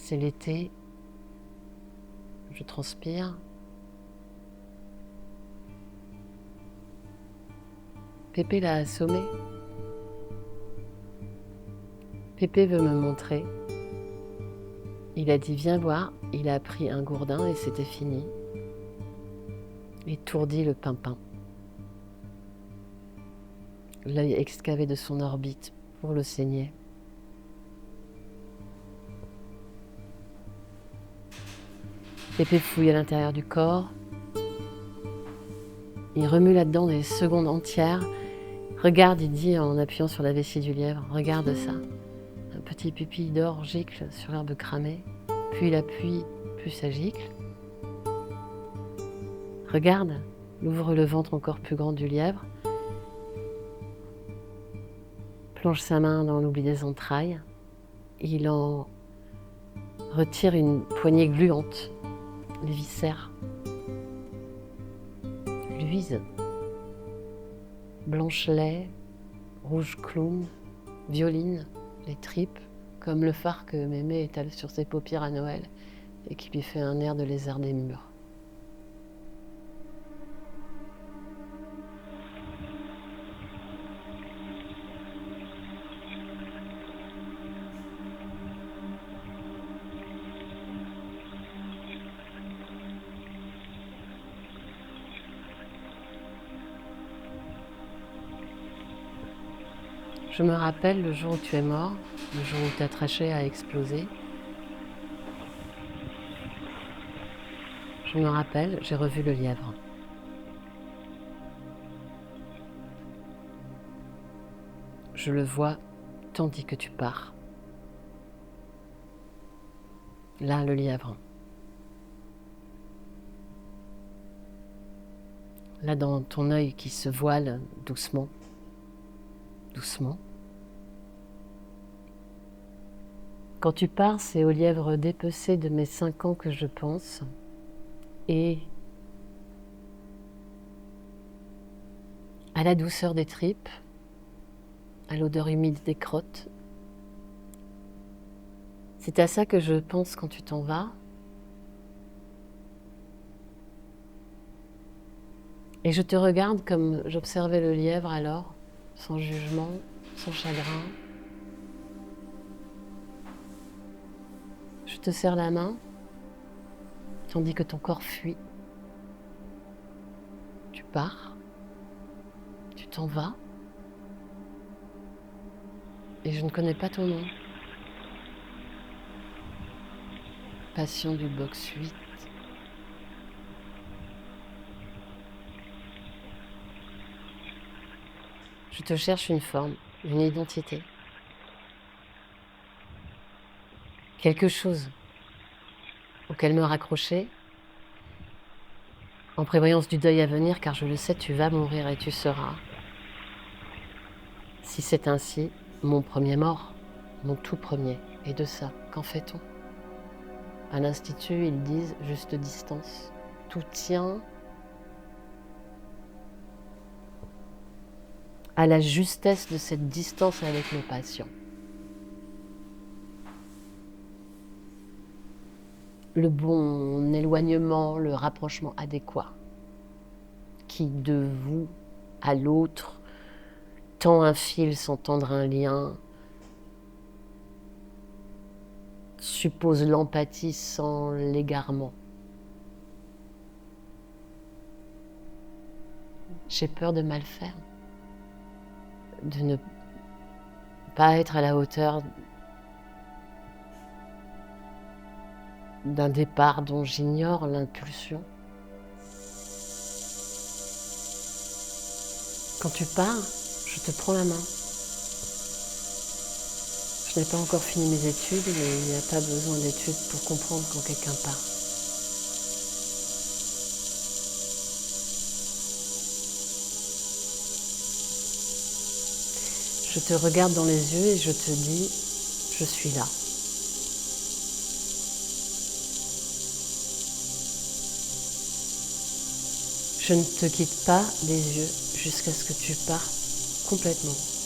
C'est l'été, je transpire. Pépé l'a assommé. Pépé veut me montrer. Il a dit viens voir, il a pris un gourdin et c'était fini. Étourdi le pimpin. L'œil excavé de son orbite pour le saigner. Pépé fouille à l'intérieur du corps. Il remue là-dedans des secondes entières. Regarde, il dit en appuyant sur la vessie du lièvre, regarde ça. Un petit pupille d'or gicle sur l'herbe cramée. Puis il appuie, plus ça gicle. Regarde, il ouvre le ventre encore plus grand du lièvre. Plonge sa main dans l'oubli des entrailles. Il en retire une poignée gluante. Les viscères luisent. Blanche lait, rouge clown, violine, les tripes, comme le phare que Mémé étale sur ses paupières à Noël et qui lui fait un air de lézard des murs. Je me rappelle le jour où tu es mort, le jour où ta trachée a explosé. Je me rappelle, j'ai revu le lièvre. Je le vois tandis que tu pars. Là, le lièvre. Là, dans ton œil qui se voile doucement. Doucement. Quand tu pars, c'est au lièvre dépecé de mes 5 ans que je pense. Et à la douceur des tripes, à l'odeur humide des crottes. C'est à ça que je pense quand tu t'en vas. Et je te regarde comme j'observais le lièvre alors, sans jugement, sans chagrin. Je te serre la main, tandis que ton corps fuit. Tu pars, tu t'en vas, et je ne connais pas ton nom. Passion du box 8. Je te cherche une forme, une identité. Quelque chose auquel me raccrocher, en prévoyance du deuil à venir, car je le sais, tu vas mourir et tu seras. Si c'est ainsi, mon premier mort, mon tout premier, et de ça, qu'en fait-on? À l'Institut, ils disent juste distance. Tout tient à la justesse de cette distance avec le patient. Le bon éloignement, le rapprochement adéquat, qui de vous à l'autre tend un fil sans tendre un lien, suppose l'empathie sans l'égarement. J'ai peur de mal faire, de ne pas être à la hauteur d'un départ dont j'ignore l'impulsion. Quand tu pars, je te prends la main. Je n'ai pas encore fini mes études, mais il n'y a pas besoin d'études pour comprendre quand quelqu'un part. Je te regarde dans les yeux et je te dis, je suis là. Je ne te quitte pas des yeux jusqu'à ce que tu partes complètement.